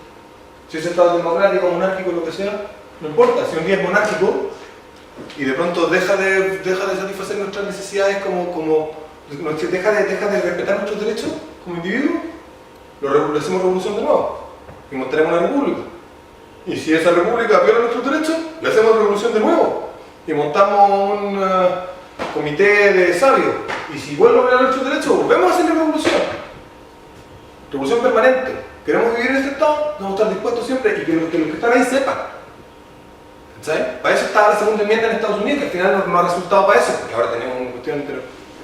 Si es Estado democrático, monárquico, lo que sea, no importa. Si un día es monárquico y de pronto deja de satisfacer nuestras necesidades deja de respetar nuestros derechos como individuos, le hacemos revolución de nuevo y montaremos una república. Y si esa república viola nuestros derechos, le hacemos revolución de nuevo y montamos un comité de sabios. Y si vuelve a violar nuestros derechos, volvemos a hacer la revolución. Revolución permanente. Queremos vivir en este estado, vamos a estar dispuestos siempre y que los que están ahí sepan. ¿Sabes? Para eso está la segunda enmienda en Estados Unidos, que al final no ha resultado para eso, porque ahora tenemos una cuestión, pero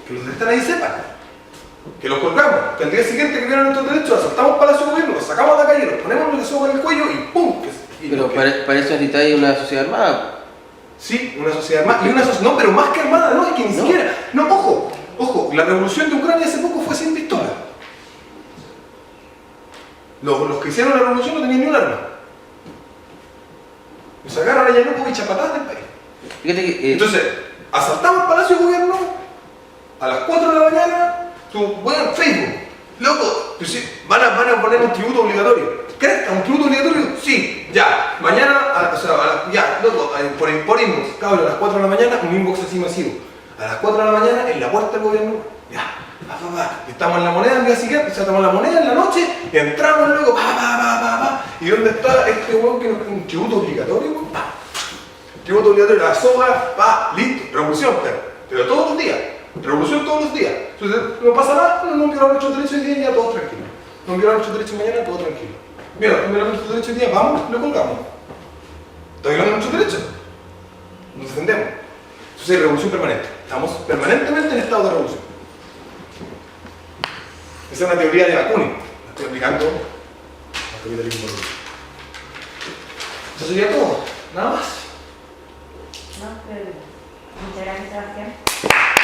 que los que están ahí sepan. Que los colgamos, que al día siguiente que violan nuestros derechos, asaltamos Palacio de Gobierno, los sacamos de la calle, los ponemos en el soga en el cuello y ¡pum! Pero para eso necesitáis una sociedad armada. Sí, una sociedad armada. Y una sociedad, no, pero más que armada, no, es que ni siquiera. No, ojo, la revolución de Ucrania hace poco fue sin pistola. Los que hicieron la revolución no tenían ni un arma. Nos sacaron a Yanukovych a patadas del país. Fíjate que, entonces, asaltamos el Palacio de Gobierno a las 4 de la mañana, tú, bueno, Facebook, Loco, pues sí, van a poner un tributo obligatorio. ¿Crees? ¿Un tributo obligatorio? Sí, ya. Mañana, ya, loco, por inbox, cabrón, a las 4 de la mañana, un inbox así masivo. A las 4 de la mañana, en la puerta del gobierno, ya. Estamos en la moneda el día siguiente, estamos en la moneda en la noche, y entramos, loco, ¿Y dónde está este weón que nos pone un tributo obligatorio, weón? Tributo obligatorio, la soga, listo, revolución, pero todos los días. Revolución todos los días. Entonces, no pasa nada, no violan nuestros derechos hoy día, ya todos tranquilos. No violan nuestros derechos mañana, todos tranquilos. Mira, no violan nuestros derechos hoy día, vamos, lo colgamos. ¿Está violando nuestros derechos? Nos defendemos. Eso es revolución permanente. Estamos permanentemente en estado de revolución. Esa es una teoría de Bakunin. La estoy aplicando al capitalismo político. Eso sería todo. Nada más. No, pero muchas gracias, Sebastián.